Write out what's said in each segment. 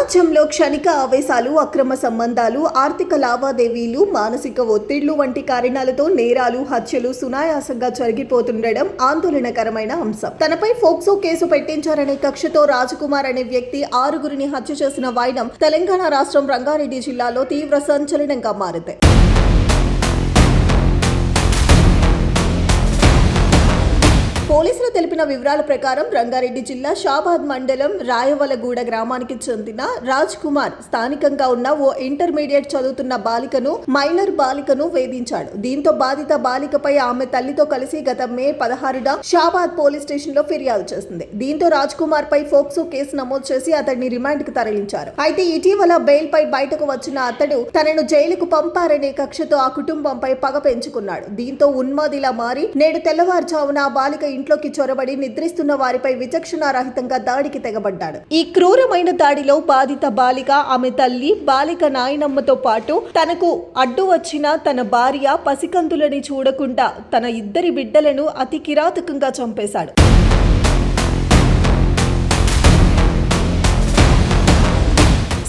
సమాజంలో క్షణిక ఆవేశాలు, అక్రమ సంబంధాలు, ఆర్థిక లావాదేవీలు, మానసిక ఒత్తిళ్లు వంటి కారణాలతో నేరాలు, హత్యలు సునాయాసంగా జరిగిపోతుండడం ఆందోళనకరమైన అంశం. తనపై ఫోక్సో కేసు పెట్టించారనే కక్షతో రాజకుమార్ అనే వ్యక్తి 6గురిని హత్య చేసిన వైనం తెలంగాణ రాష్ట్రం రంగారెడ్డి జిల్లాలో తీవ్ర సంచలనంగా మారింది. పోలీసులు తెలిపిన వివరాల ప్రకారం రంగారెడ్డి జిల్లా షాబాద్ మండలం రాయవలగూడ గ్రామానికి చెందిన రాజ్ కుమార్ స్థానికంగా ఉన్న ఓ ఇంటర్మీడియట్ చదువుతున్న మైనర్ బాలికను వేధించాడు. దీంతో బాధిత బాలికపై ఆమె తల్లితో కలిసి గత మే 16న షాబాద్ పోలీస్ స్టేషన్ లో ఫిర్యాదు చేసింది. దీంతో రాజ్ కుమార్ పై ఫోక్సో కేసు నమోదు చేసి అతడిని రిమాండ్ కు తరలించారు. అయితే ఇటీవల బెయిల్ పై బయటకు వచ్చిన అతడు తనను జైలుకు పంపారనే కక్షతో ఆ కుటుంబంపై పగ పెంచుకున్నాడు. దీంతో ఉన్మాదిలా మారి నేడు తెల్లవారుజామున ఆ బాలిక ఇంట్లోకి చొరబడి నిద్రిస్తున్న వారిపై విచక్షణారహితంగా దాడికి తెగబడ్డాడు. ఈ క్రూరమైన దాడిలో బాధిత బాలిక, ఆమె తల్లి, బాలిక నాయనమ్మతో పాటు తనకు అడ్డు వచ్చిన తన భార్య, పసికందులని చూడకుండా తన 2 బిడ్డలను అతి కిరాతకంగా చంపేశాడు.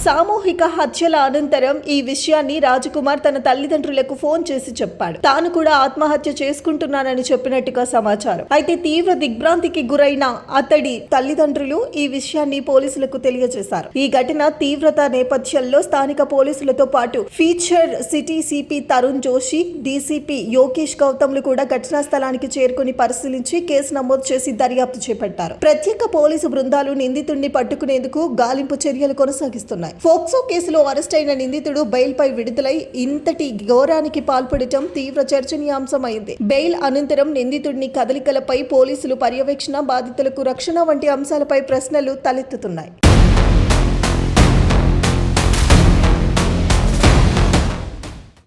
సామూహిక హత్యల అనంతరం ఈ విషయాన్ని రాజకుమార్ తన తల్లిదండ్రులకు ఫోన్ చేసి చెప్పాడు. తాను కూడా ఆత్మహత్య చేసుకుంటున్నానని చెప్పినట్టుగా సమాచారం. అయితే తీవ్ర దిగ్భ్రాంతికి గురైన అతడి తల్లిదండ్రులు ఈ విషయాన్ని పోలీసులకు తెలియజేశారు. ఈ ఘటన తీవ్రత నేపథ్యంలో స్థానిక పోలీసులతో పాటు Future City CP Tarun Joshi, DCP Yogesh గౌతమ్లు కూడా ఘటనా స్థలానికి చేరుకుని పరిశీలించి కేసు నమోదు చేసి దర్యాప్తు చేపట్టారు. ప్రత్యేక పోలీసు బృందాలు నిందితుడిని పట్టుకునేందుకు గాలింపు చర్యలు కొనసాగిస్తున్నాయి. ఫోక్సో కేసులో అరెస్ట్ అయిన నిందితుడు బెయిల్ పై విడుదలై ఇంతటి ఘోరానికి పాల్పడటం తీవ్ర చర్చనీయాంశమైంది. బెయిల్ అనంతరం నిందితుడిని కదలికలపై పోలీసులు పర్యవేక్షణ, బాధితులకు రక్షణ వంటి అంశాలపై ప్రశ్నలు తలెత్తుతున్నాయి.